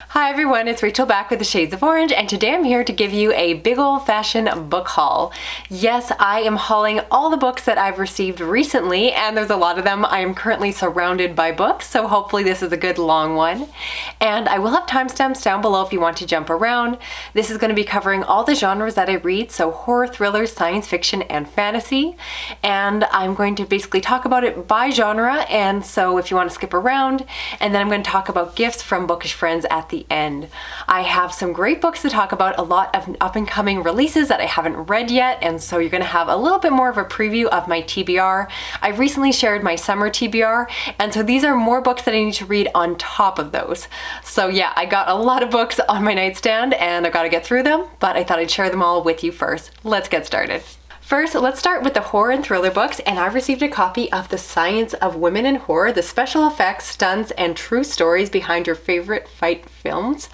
Hi everyone, it's Rachel back with the Shades of Orange, and today I'm here to give you a big old-fashioned book haul. Yes, I am hauling all the books that I've received recently, and there's a lot of them. I am currently surrounded by books, so hopefully this is a good long one. And I will have timestamps down below if you want to jump around. This is going to be covering all the genres that I read, so horror, thrillers, science fiction, and fantasy. And I'm going to basically talk about it by genre, and so if you want to skip around, and then I'm going to talk about gifts from bookish friends at the end. I have some great books to talk about, a lot of up-and-coming releases that I haven't read yet, and so you're going to have a little bit more of a preview of my TBR. I recently shared my summer TBR, and so these are more books that I need to read on top of those. So yeah, I got a lot of books on my nightstand and I've got to get through them, but I thought I'd share them all with you first. Let's get started. First, let's start with the horror and thriller books, and I received a copy of The Science of Women in Horror, the special effects, stunts, and true stories behind your favorite fight films.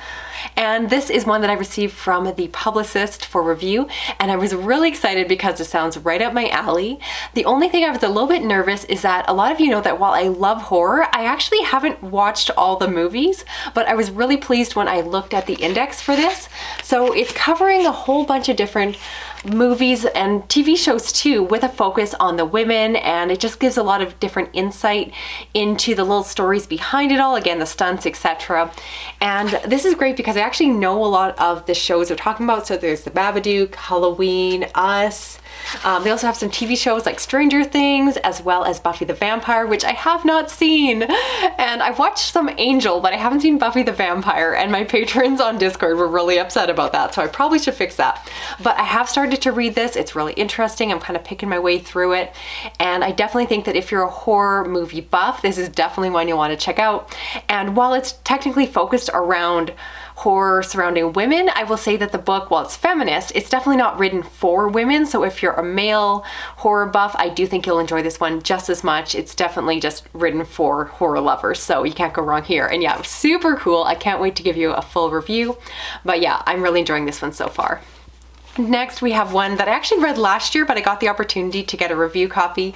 And this is one that I received from the publicist for review, and I was really excited because it sounds right up my alley. The only thing I was a little bit nervous is that a lot of you know that while I love horror, I actually haven't watched all the movies, but I was really pleased when I looked at the index for this. So it's covering a whole bunch of different movies and TV shows too, with a focus on the women, and it just gives a lot of different insight into the little stories behind it all, again, the stunts, etc. And this is great because I actually know a lot of the shows they're talking about. So there's The Babadook, Halloween, Us. They also have some TV shows like Stranger Things, as well as Buffy the Vampire, which I have not seen. And I've watched some Angel, but I haven't seen Buffy the Vampire, and my patrons on Discord were really upset about that, so I probably should fix that. But I have started to read this. It's really interesting. I'm kind of picking my way through it, and I definitely think that if you're a horror movie buff, this is definitely one you'll want to check out. And while it's technically focused around horror surrounding women, I will say that the book, while it's feminist, it's definitely not written for women. So if you're a male horror buff, I do think you'll enjoy this one just as much. It's definitely just written for horror lovers, so you can't go wrong here. And yeah, super cool. I can't wait to give you a full review. But yeah, I'm really enjoying this one so far. Next, we have one that I actually read last year, but I got the opportunity to get a review copy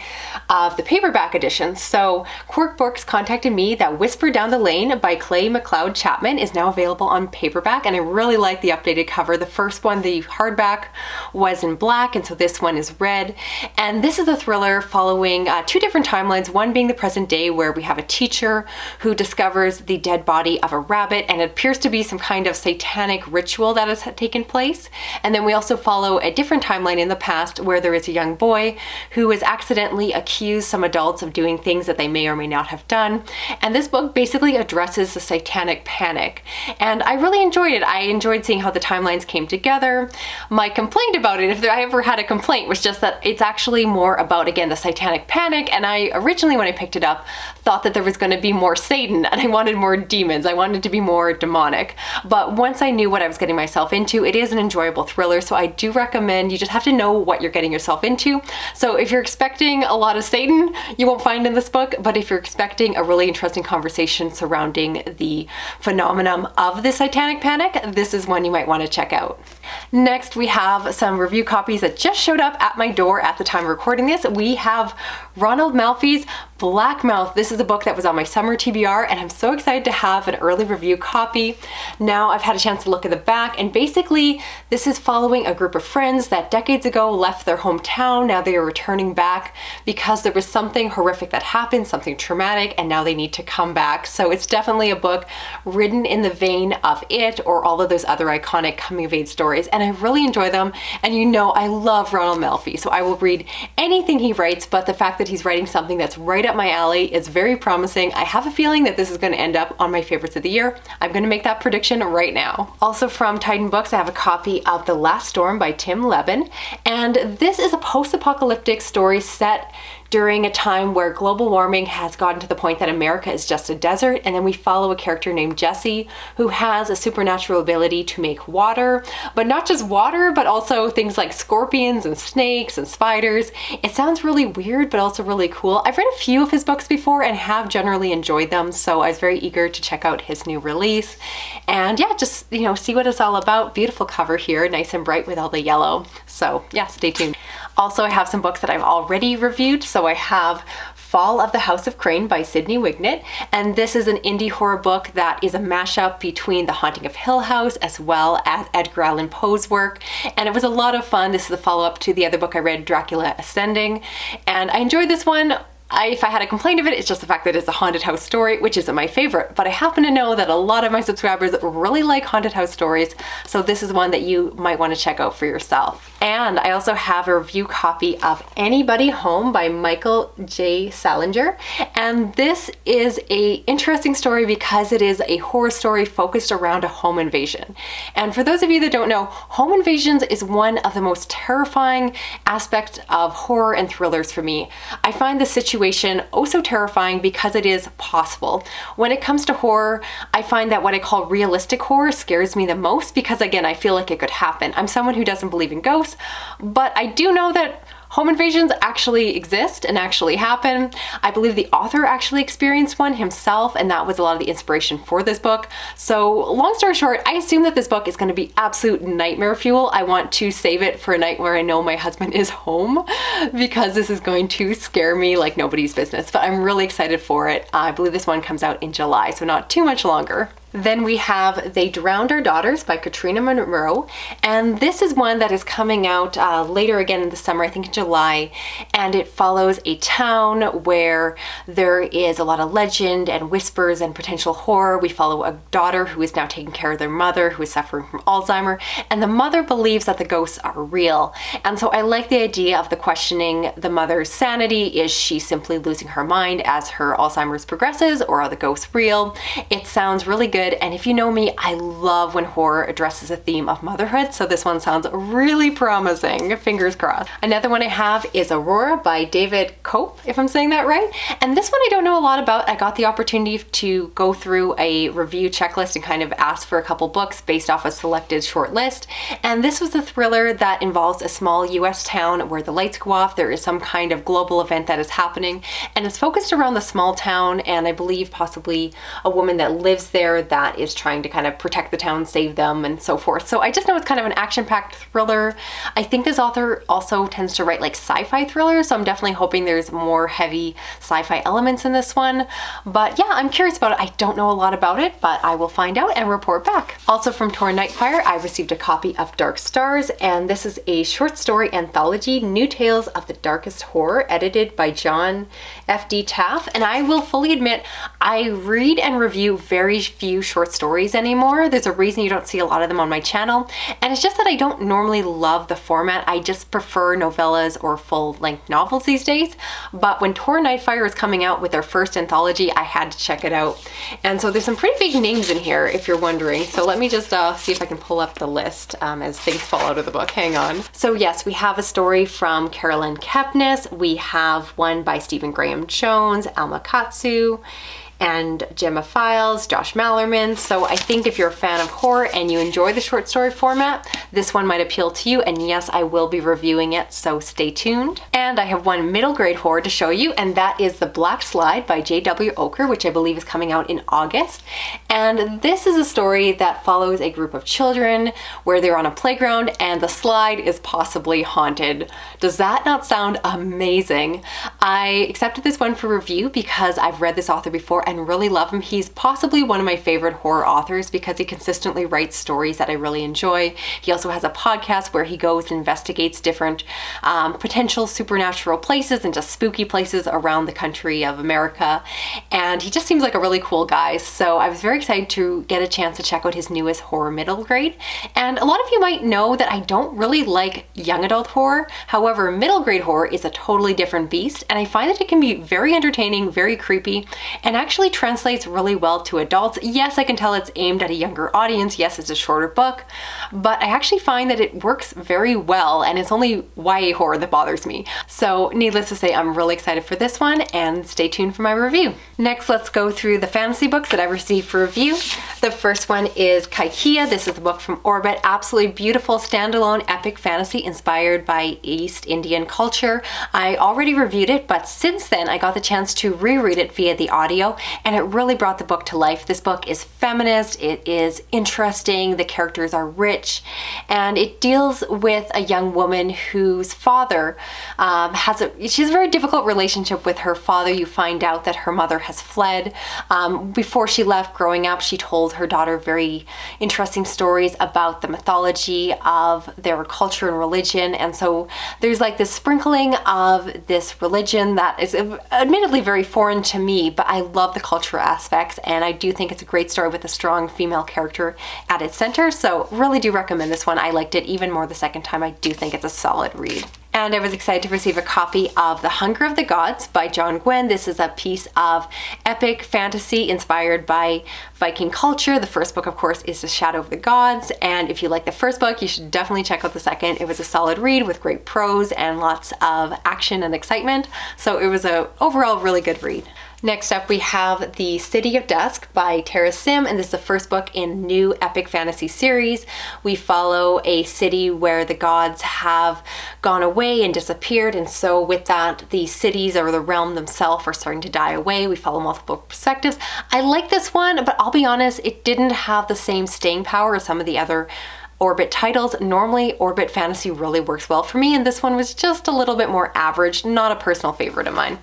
of the paperback edition. So Quirk Books contacted me that Whisper Down the Lane by Clay McLeod Chapman is now available on paperback, and I really like the updated cover. The first one, the hardback, was in black, and so this one is red. And this is a thriller following two different timelines, one being the present day, where we have a teacher who discovers the dead body of a rabbit, and it appears to be some kind of satanic ritual that has taken place. And then we also follow a different timeline in the past where there is a young boy who has accidentally accused some adults of doing things that they may or may not have done. And this book basically addresses the satanic panic. And I really enjoyed it. I enjoyed seeing how the timelines came together. My complaint about it, if I ever had a complaint, was just that it's actually more about, again, the satanic panic. And I originally, when I picked it up, thought that there was going to be more Satan, and I wanted more demons. I wanted it to be more demonic. But once I knew what I was getting myself into, it is an enjoyable thriller. So I do recommend, you just have to know what you're getting yourself into. So if you're expecting a lot of Satan, you won't find in this book, but if you're expecting a really interesting conversation surrounding the phenomenon of the satanic panic, this is one you might want to check out. Next, we have some review copies that just showed up at my door at the time of recording this. We have Ronald Malfi's Black Mouth. This is a book that was on my summer TBR, and I'm so excited to have an early review copy. Now I've had a chance to look at the back, and basically this is following a group of friends that decades ago left their hometown. Now they are returning back because there was something horrific that happened, something traumatic, and now they need to come back. So it's definitely a book written in the vein of it or all of those other iconic coming of age stories, and I really enjoy them. And you know, I love Ronald Malfi, so I will read anything he writes, but the fact that he's writing something that's right up my alley is very promising. I have a feeling that this is going to end up on my favorites of the year. I'm going to make that prediction right now. Also from Titan Books, I have a copy of The Last Storm by Tim Levin, and this is a post-apocalyptic story set during a time where global warming has gotten to the point that America is just a desert, and then we follow a character named Jesse who has a supernatural ability to make water, but not just water, but also things like scorpions and snakes and spiders. It sounds really weird, but also really cool. I've read a few of his books before and have generally enjoyed them, so I was very eager to check out his new release. And yeah, just, you know, see what it's all about. Beautiful cover here, nice and bright with all the yellow. So yeah, stay tuned. Also, I have some books that I've already reviewed. So I have Fall of the House of Crane by Sydney Wignett, and this is an indie horror book that is a mashup between The Haunting of Hill House as well as Edgar Allan Poe's work, and it was a lot of fun. This is a follow-up to the other book I read, Dracula Ascending, and I enjoyed this one. If I had a complaint of it, it's just the fact that it's a haunted house story, which isn't my favorite, but I happen to know that a lot of my subscribers really like haunted house stories, so this is one that you might want to check out for yourself. And I also have a review copy of Anybody Home by Michael J. Salinger, and this is a interesting story because it is a horror story focused around a home invasion. And for those of you that don't know, home invasions is one of the most terrifying aspects of horror and thrillers for me. I find the situation oh so terrifying because it is possible. When it comes to horror, I find that what I call realistic horror scares me the most because, again, I feel like it could happen. I'm someone who doesn't believe in ghosts, but I do know that home invasions actually exist and actually happen. I believe the author actually experienced one himself, and that was a lot of the inspiration for this book. So long story short, I assume that this book is going to be absolute nightmare fuel. I want to save it for a night where I know my husband is home because this is going to scare me like nobody's business, but I'm really excited for it. I believe this one comes out in July, so not too much longer. Then we have They Drowned Our Daughters by Katrina Monroe, and this is one that is coming out later again in the summer, I think in July, and it follows a town where there is a lot of legend and whispers and potential horror. We follow a daughter who is now taking care of their mother who is suffering from Alzheimer, and the mother believes that the ghosts are real. And so I like the idea of the questioning the mother's sanity. Is she simply losing her mind as her Alzheimer's progresses, or are the ghosts real? It sounds really good. And if you know me, I love when horror addresses a theme of motherhood, so this one sounds really promising. Fingers crossed. Another one I have is Aurora by David Cope, if I'm saying that right. And this one I don't know a lot about. I got the opportunity to go through a review checklist and kind of ask for a couple books based off a selected short list. And this was a thriller that involves a small US town where the lights go off. There is some kind of global event that is happening, and it's focused around the small town, and I believe possibly a woman that lives there that is trying to kind of protect the town, save them, and so forth. So I just know it's kind of an action-packed thriller. I think this author also tends to write like sci-fi thrillers, so I'm definitely hoping there's more heavy sci-fi elements in this one. But yeah, I'm curious about it. I don't know a lot about it, but I will find out and report back. Also from Tor Nightfire, I received a copy of Dark Stars, and this is a short story anthology, New Tales of the Darkest Horror, edited by John F.D. Taff. And I will fully admit, I read and review very few short stories anymore. There's a reason you don't see a lot of them on my channel, and it's just that I don't normally love the format. I just prefer novellas or full-length novels these days. But when Tor Nightfire is coming out with their first anthology, I had to check it out. And so there's some pretty big names in here, if you're wondering. So let me just see if I can pull up the list as things fall out of the book. Hang on. So yes, we have a story from Carolyn Kepnes. We have one by Stephen Graham Jones, Alma Katsu, and Gemma Files, Josh Mallerman. So I think if you're a fan of horror and you enjoy the short story format, this one might appeal to you, and yes, I will be reviewing it, so stay tuned. And I have one middle grade horror to show you, and that is The Black Slide by J.W. Oker, which I believe is coming out in August. And this is a story that follows a group of children where they're on a playground and the slide is possibly haunted. Does that not sound amazing? I accepted this one for review because I've read this author before and really love him. He's possibly one of my favorite horror authors because he consistently writes stories that I really enjoy. He also has a podcast where he goes and investigates different potential supernatural places and just spooky places around the country of America. And he just seems like a really cool guy. So I was very excited to get a chance to check out his newest horror middle grade. And a lot of you might know that I don't really like young adult horror. However, middle grade horror is a totally different beast. And I find that it can be very entertaining, very creepy, and actually translates really well to adults. Yes, I can tell it's aimed at a younger audience. Yes, it's a shorter book, but I actually find that it works very well, and it's only YA horror that bothers me. So needless to say, I'm really excited for this one, and stay tuned for my review. Next, let's go through the fantasy books that I received for review. The first one is Kaikia. This is a book from Orbit. Absolutely beautiful standalone epic fantasy inspired by East Indian culture. I already reviewed it it, but since then I got the chance to reread it via the audio, and it really brought the book to life. This book is feminist, it is interesting, the characters are rich, and it deals with a young woman whose father she has a very difficult relationship with her father. You find out that her mother has fled. Before she left, growing up, she told her daughter very interesting stories about the mythology of their culture and religion, and so there's like this sprinkling of this religion that is admittedly very foreign to me, but I love the cultural aspects, and I do think it's a great story with a strong female character at its center, so really do recommend this one. I liked it even more the second time. I do think it's a solid read. And I was excited to receive a copy of The Hunger of the Gods by John Gwynne. This is a piece of epic fantasy inspired by Viking culture. The first book, of course, is The Shadow of the Gods, and if you like the first book, you should definitely check out the second. It was a solid read with great prose and lots of action and excitement, so it was a overall really good read. Next up, we have The City of Dusk by Tara Sim, and this is the first book in a new epic fantasy series. We follow a city where the gods have gone away and disappeared, and so with that, the cities or the realm themselves are starting to die away. We follow multiple perspectives. I like this one, but I'll be honest, it didn't have the same staying power as some of the other Orbit titles. Normally, Orbit fantasy really works well for me, and this one was just a little bit more average, not a personal favorite of mine.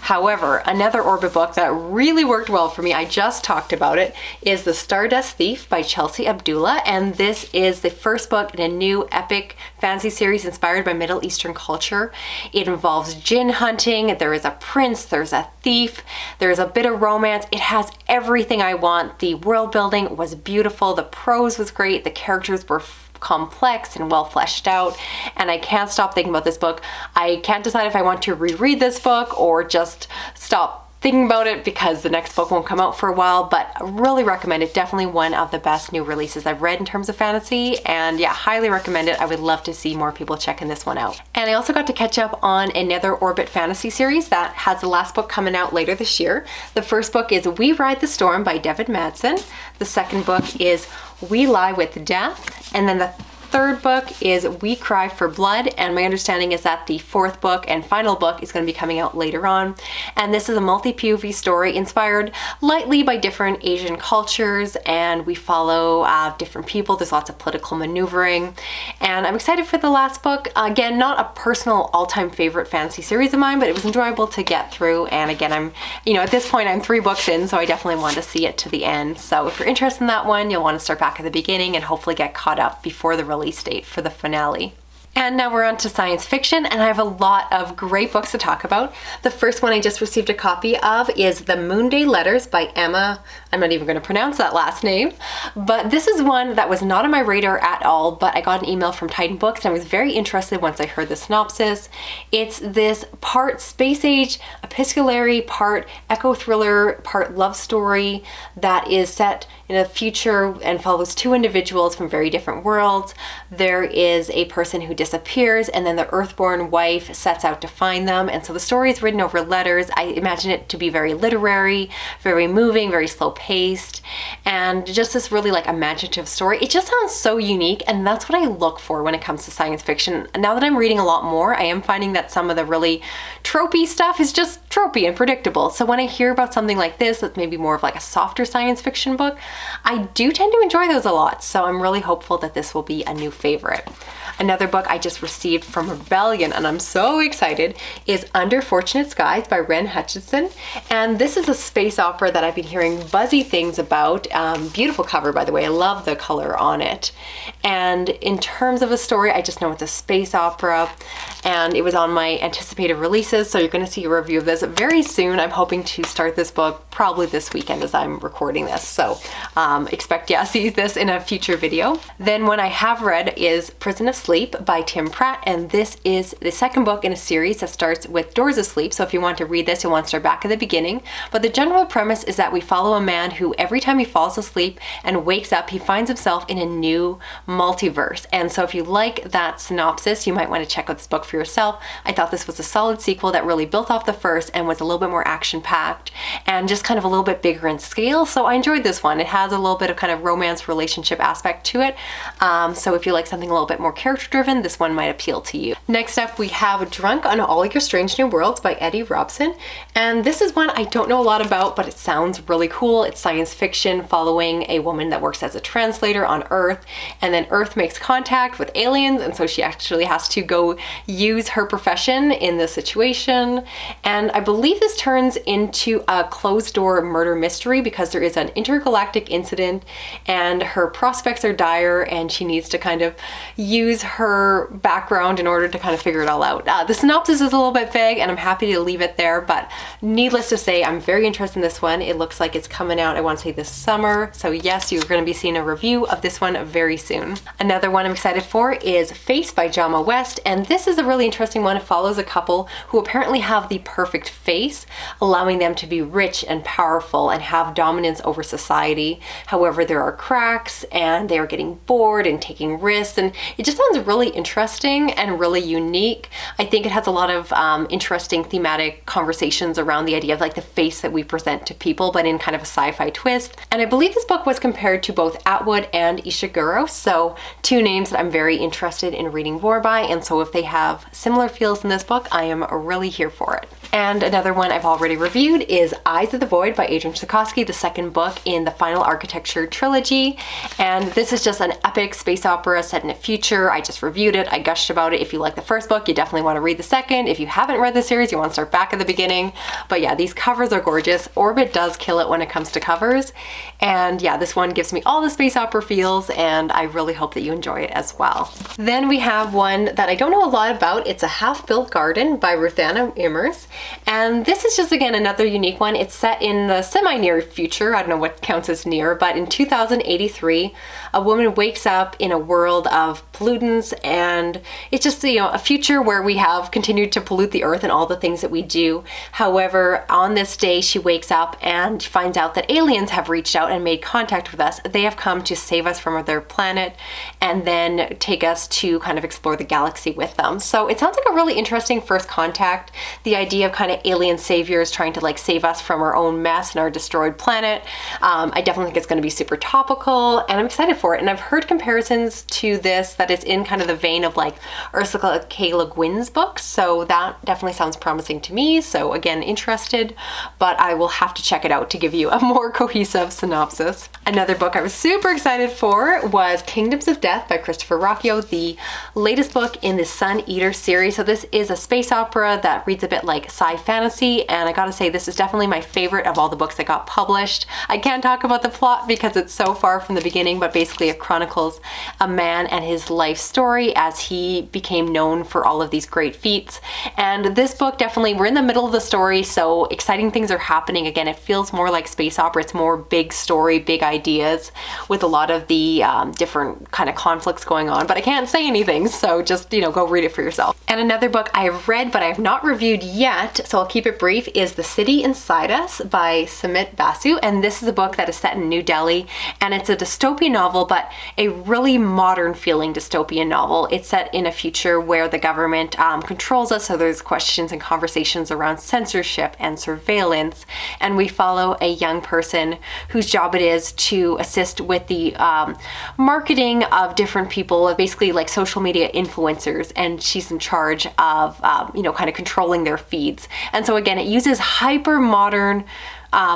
However, another Orbit book that really worked well for me, I just talked about it, is The Stardust Thief by Chelsea Abdullah, and this is the first book in a new epic fantasy series inspired by Middle Eastern culture. It involves jinn hunting, there is a prince, there's a thief, there's a bit of romance. It has everything I want. The world building was beautiful, the prose was great, the characters were complex and well fleshed out, and I can't stop thinking about this book. I can't decide if I want to reread this book or just stop thinking about it because the next book won't come out for a while, but I really recommend it. Definitely one of the best new releases I've read in terms of fantasy, and yeah, highly recommend it. I would love to see more people checking this one out. And I also got to catch up on another Orbit fantasy series that has the last book coming out later this year. The first book is We Ride the Storm by David Madsen. The second book is We Lie with Death, and then the third book is We Cry for Blood, and my understanding is that the fourth book and final book is going to be coming out later on. And this is a multi-POV story inspired lightly by different Asian cultures, and we follow different people. There's lots of political maneuvering, and I'm excited for the last book. Again, not a personal all-time favorite fantasy series of mine, but it was enjoyable to get through, and again, at this point I'm 3 books in, so I definitely want to see it to the end. So if you're interested in that one, you'll want to start back at the beginning and hopefully get caught up before the release date for the finale. And now we're on to science fiction, and I have a lot of great books to talk about. The first one I just received a copy of is The Moonday Letters by Emma. I'm not even going to pronounce that last name, but this is one that was not on my radar at all, but I got an email from Titan Books and I was very interested once I heard the synopsis. It's this part space age epistolary, part echo thriller, part love story that is set in a future and follows 2 individuals from very different worlds. There is a person who disappears, and then the Earthborn wife sets out to find them, and so the story is written over letters. I imagine it to be very literary, very moving, very slow paced, and just this really imaginative story. It just sounds so unique, and that's what I look for when it comes to science fiction. Now that I'm reading a lot more, I am finding that some of the really tropey stuff is just tropey and predictable. So when I hear about something like this that's maybe more of a softer science fiction book, I do tend to enjoy those a lot. So I'm really hopeful that this will be a new favorite. Another book I just received from Rebellion, and I'm so excited, is Under Fortunate Skies by Ren Hutchinson. And this is a space opera that I've been hearing buzzy things about. Beautiful cover, by the way. I love the color on it. And in terms of a story, I just know it's a space opera, and it was on my anticipated releases, so you're going to see a review of this very soon. I'm hoping to start this book probably this weekend as I'm recording this, so expect to see this in a future video. Then one I have read is Prison of Sleep by Tim Pratt, and this is the second book in a series that starts with Doors of Sleep, so if you want to read this, you'll want to start back at the beginning. But the general premise is that we follow a man who every time he falls asleep and wakes up, he finds himself in a new multiverse. And so if you like that synopsis, you might want to check out this book for yourself. I thought this was a solid sequel that really built off the first and was a little bit more action-packed and just kind of a little bit bigger in scale. So I enjoyed this one. It has a little bit of kind of romance relationship aspect to it. So if you like something a little bit more character-driven, this one might appeal to you. Next up, we have Drunk on All Your Strange New Worlds by Eddie Robson. And this is one I don't know a lot about, but it sounds really cool. It's science fiction following a woman that works as a translator on Earth, and then Earth makes contact with aliens, and so she actually has to go use her profession in this situation. And I believe this turns into a closed-door murder mystery because there is an intergalactic incident and her prospects are dire, and she needs to kind of use her background in order to kind of figure it all out. The synopsis is a little bit vague, and I'm happy to leave it there, but needless to say, I'm very interested in this one. It looks like it's coming out, I want to say this summer. So yes, you're going to be seeing a review of this one very soon. Another one I'm excited for is Face by Jama West, and this is a really interesting one. It follows a couple who apparently have the perfect face, allowing them to be rich and powerful and have dominance over society. However, there are cracks and they are getting bored and taking risks, and it just sounds really interesting and really unique. I think it has a lot of interesting thematic conversations around the idea of like the face that we present to people, but in kind of a sci-fi twist. And I believe this book was compared to both Atwood and Ishiguro, so two names that I'm very interested in reading more by, and so if they have similar feels in this book, I am really here for it. And another one I've already reviewed is Eyes of the Void by Adrian Sikorsky, the second book in the Final Architecture trilogy. And this is just an epic space opera set in the future. I just reviewed it, I gushed about it. If you like the first book, you definitely want to read the second. If you haven't read the series, you want to start back at the beginning. But yeah, these covers are gorgeous. Orbit does kill it when it comes to covers. And yeah, this one gives me all the space opera feels, and I really hope that you enjoy it as well. Then we have one that I don't know a lot about. It's A Half-Built Garden by Ruthanna Immers. And this is just, again, another unique one. It's set in the semi-near future. I don't know what counts as near, but in 2083, a woman wakes up in a world of pollutants, and it's just, you know, a future where we have continued to pollute the earth and all the things that we do. However, on this day, she wakes up and finds out that aliens have reached out and made contact with us. They have come to save us from their planet and then take us to kind of explore the galaxy with them. So it sounds like a really interesting first contact. The idea of kind of alien saviors trying to like save us from our own mess and our destroyed planet. I definitely think it's going to be super topical, and I'm excited for it. And I've heard comparisons to this that it's in kind of the vein of like Ursula K. Le Guin's books, so that definitely sounds promising to me. So again, interested, but I will have to check it out to give you a more cohesive synopsis. Another book I was super excited for was Kingdoms of Death by Christopher Rocchio, the latest book in the Sun Eater series. So this is a space opera that reads a bit like sci fantasy, and I gotta say, this is definitely my favorite of all the books that got published. I can't talk about the plot because it's so far from the beginning, but basically it chronicles a man and his life story as he became known for all of these great feats. And this book, definitely, we're in the middle of the story, so exciting things are happening. Again, it feels more like space opera. It's more big story, big ideas with a lot of the different kind of conflicts going on, but I can't say anything, so just, you know, go read it for yourself. And another book I have read but I have not reviewed yet, so I'll keep it brief, is The City Inside Us by Samit Basu. And this is a book that is set in New Delhi, and it's a dystopian novel, but a really modern feeling dystopian novel. It's set in a future where the government controls us, so there's questions and conversations around censorship and surveillance, and we follow a young person whose job it is to assist with the marketing of different people, basically like social media influencers, and she's in charge of you know, kind of controlling their feeds. And so again, it uses hyper modern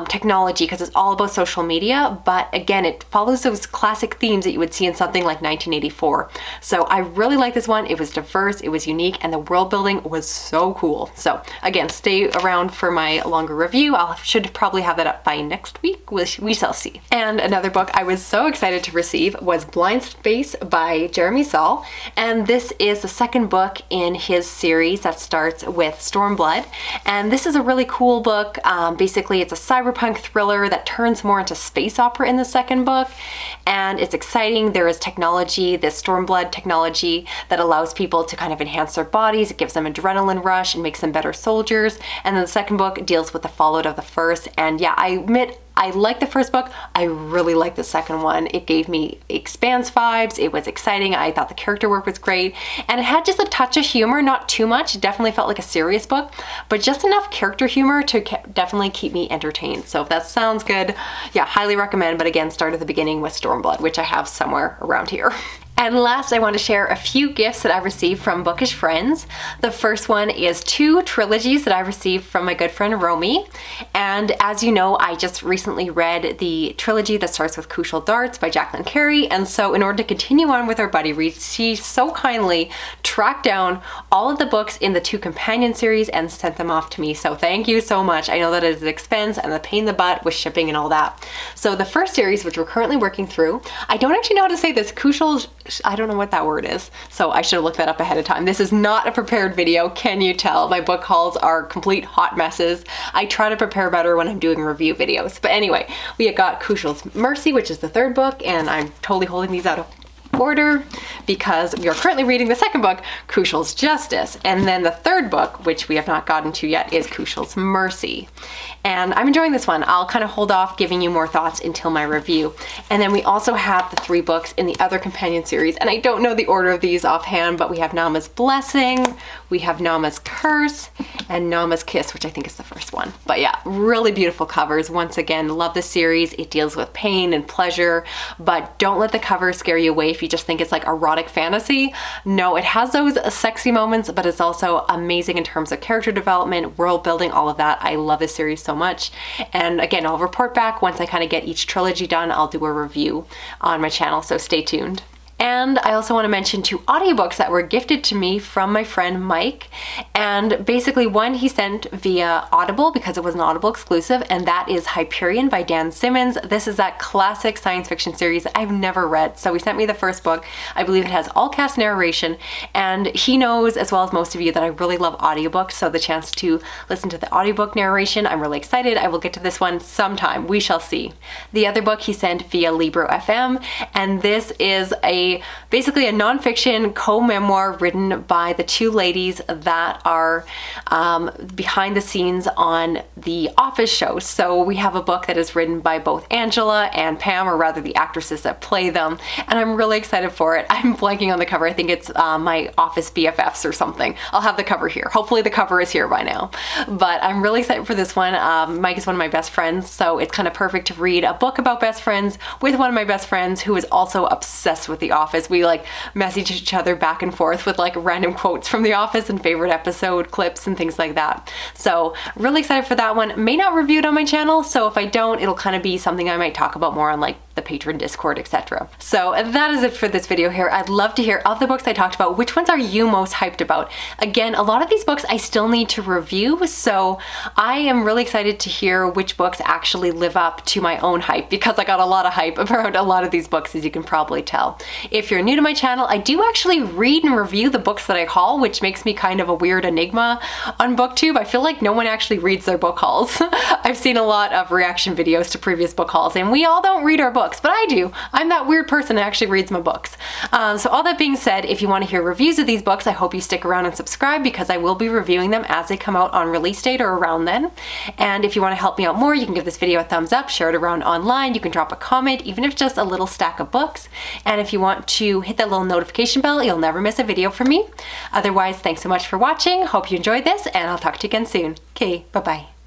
technology because it's all about social media, but again, it follows those classic themes that you would see in something like 1984. So I really like this one. It was diverse, it was unique, and the world building was so cool. So again, stay around for my longer review. I should probably have that up by next week. We shall see. And another book I was so excited to receive was Blind Space by Jeremy Saul, and this is the second book in his series that starts with Stormblood. And this is a really cool book. Basically, it's a cyberpunk thriller that turns more into space opera in the second book, and it's exciting. There is technology, this Stormblood technology, that allows people to kind of enhance their bodies. It gives them adrenaline rush and makes them better soldiers. And then the second book deals with the fallout of the first, and yeah, I admit I liked the first book. I really liked the second one. It gave me Expanse vibes. It was exciting. I thought the character work was great. And it had just a touch of humor, not too much. It definitely felt like a serious book, but just enough character humor to definitely keep me entertained. So if that sounds good, yeah, highly recommend. But again, start at the beginning with Stormblood, which I have somewhere around here. And last, I want to share a few gifts that I received from bookish friends. The first one is 2 trilogies that I received from my good friend Romy. And as you know, I just recently read the trilogy that starts with Crucial Darts by Jacqueline Carey. And so in order to continue on with our buddy reads, she so kindly tracked down all of the books in the 2 companion series and sent them off to me. So thank you so much. I know that it is an expense and a pain in the butt with shipping and all that. So the first series, which we're currently working through, I don't actually know how to say this, Crucial, I don't know what that word is, so I should have looked that up ahead of time. This is not a prepared video, can you tell? My book hauls are complete hot messes. I try to prepare better when I'm doing review videos. But anyway, we got Crucial's Mercy, which is the 3rd book, and I'm totally holding these out of order because we are currently reading the 2nd book, Crucial's Justice. And then the 3rd book, which we have not gotten to yet, is Crucial's Mercy. And I'm enjoying this one. I'll kind of hold off giving you more thoughts until my review. And then we also have the 3 books in the other companion series. And I don't know the order of these offhand, but we have Nama's Blessing, we have Nama's Curse, and Nama's Kiss, which I think is the first one. But yeah, really beautiful covers. Once again, love this series. It deals with pain and pleasure, but don't let the cover scare you away if you just think it's like erotic fantasy. No, it has those sexy moments, but it's also amazing in terms of character development, world building, all of that. I love this series so much. And again, I'll report back once I kind of get each trilogy done. I'll do a review on my channel, so stay tuned. And I also want to mention 2 audiobooks that were gifted to me from my friend Mike. And basically one he sent via Audible because it was an Audible exclusive, and that is Hyperion by Dan Simmons. This is that classic science fiction series that I've never read. So he sent me the first book. I believe it has all cast narration, and he knows, as well as most of you, that I really love audiobooks. So the chance to listen to the audiobook narration, I'm really excited. I will get to this one sometime. We shall see. The other book he sent via Libro FM, and this is basically a nonfiction co-memoir written by the 2 ladies that are behind the scenes on the Office show. So we have a book that is written by both Angela and Pam, or rather the actresses that play them, and I'm really excited for it. I'm blanking on the cover. I think it's my Office BFFs or something. I'll have the cover here. Hopefully the cover is here by now. But I'm really excited for this one. Mike is one of my best friends, so it's kind of perfect to read a book about best friends with one of my best friends who is also obsessed with The Office. We like message each other back and forth with like random quotes from The Office and favorite episode clips and things like that. So really excited for that one. May not review it on my channel, so if I don't, it'll kind of be something I might talk about more on like the Patreon Discord, etc. So that is it for this video here. I'd love to hear, of the books I talked about, which ones are you most hyped about? Again, a lot of these books I still need to review, so I am really excited to hear which books actually live up to my own hype, because I got a lot of hype around a lot of these books, as you can probably tell. If you're new to my channel, I do actually read and review the books that I haul, which makes me kind of a weird enigma on booktube. I feel like no one actually reads their book hauls. I've seen a lot of reaction videos to previous book hauls, and we all don't read our books, but I do. I'm that weird person that actually reads my books. So all that being said, if you want to hear reviews of these books, I hope you stick around and subscribe, because I will be reviewing them as they come out on release date or around then. And if you want to help me out more, you can give this video a thumbs up, share it around online, you can drop a comment, even if it's just a little stack of books. And if you want to hit that little notification bell, you'll never miss a video from me. Otherwise, thanks so much for watching. Hope you enjoyed this, and I'll talk to you again soon. Okay, bye-bye.